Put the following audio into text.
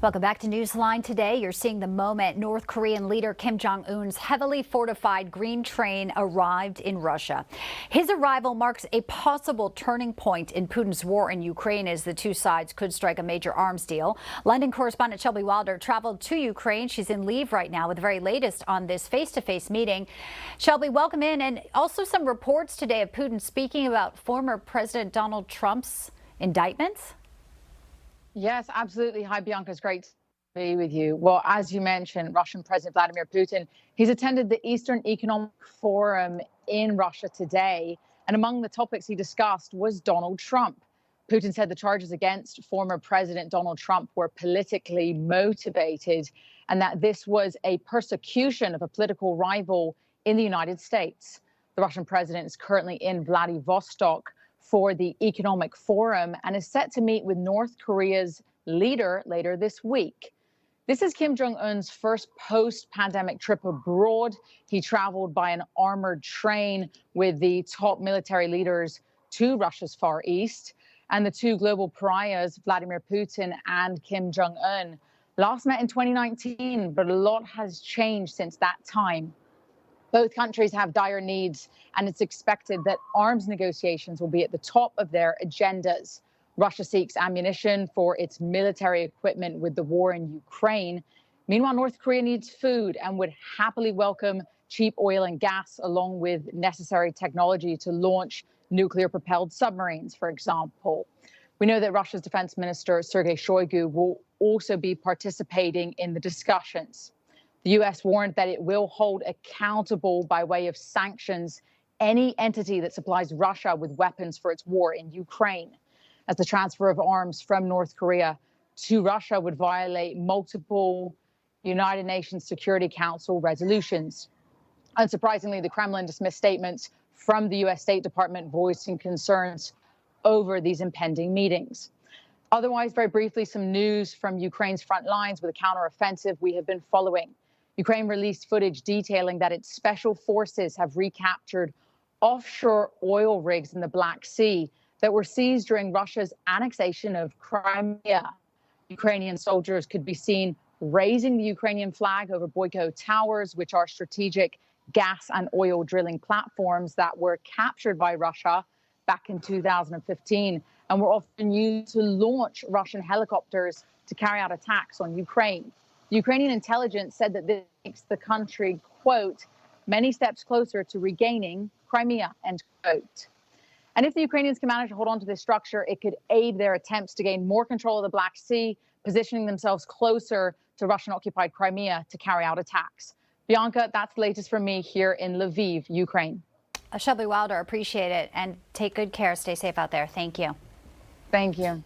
Welcome back to Newsline. Today, you're seeing the moment North Korean leader Kim Jong Un's heavily fortified green train arrived in Russia. His arrival marks a possible turning point in Putin's war in Ukraine as the two sides could strike a major arms deal. London correspondent Shelby Wilder traveled to Ukraine. She's in Lviv right now with the very latest on this face-to-face meeting. Shelby, welcome in. And also some reports today of Putin speaking about former President Donald Trump's indictments. Yes, absolutely. Hi, Bianca. It's great to be with you. Well, as you mentioned, Russian President Vladimir Putin, he's attended the Eastern Economic Forum in Russia today. And among the topics he discussed was Donald Trump. Putin said the charges against former President Donald Trump were politically motivated and that this was a persecution of a political rival in the United States. The Russian president is currently in Vladivostok for the Economic Forum and is set to meet with North Korea's leader later this week. This is Kim Jong Un's first post-pandemic trip abroad. He traveled by an armored train with the top military leaders to Russia's Far East. And the two global pariahs, Vladimir Putin and Kim Jong Un, last met in 2019, but a lot has changed since that time. Both countries have dire needs, and it's expected that arms negotiations will be at the top of their agendas. Russia seeks ammunition for its military equipment with the war in Ukraine. Meanwhile, North Korea needs food and would happily welcome cheap oil and gas, along with necessary technology to launch nuclear-propelled submarines, for example. We know that Russia's Defense Minister Sergei Shoigu will also be participating in the discussions. The U.S. warned that it will hold accountable by way of sanctions any entity that supplies Russia with weapons for its war in Ukraine, as the transfer of arms from North Korea to Russia would violate multiple United Nations Security Council resolutions. Unsurprisingly, the Kremlin dismissed statements from the U.S. State Department voicing concerns over these impending meetings. Otherwise, very briefly, some news from Ukraine's front lines with a counteroffensive we have been following. Ukraine released footage detailing that its special forces have recaptured offshore oil rigs in the Black Sea that were seized during Russia's annexation of Crimea. Ukrainian soldiers could be seen raising the Ukrainian flag over Boyko Towers, which are strategic gas and oil drilling platforms that were captured by Russia back in 2015 and were often used to launch Russian helicopters to carry out attacks on Ukraine. Ukrainian intelligence said that this makes the country, quote, many steps closer to regaining Crimea, end quote. And if the Ukrainians can manage to hold on to this structure, it could aid their attempts to gain more control of the Black Sea, positioning themselves closer to Russian-occupied Crimea to carry out attacks. Bianca, that's the latest from me here in Lviv, Ukraine. Shelby Wilder, appreciate it. And take good care. Stay safe out there. Thank you. Thank you.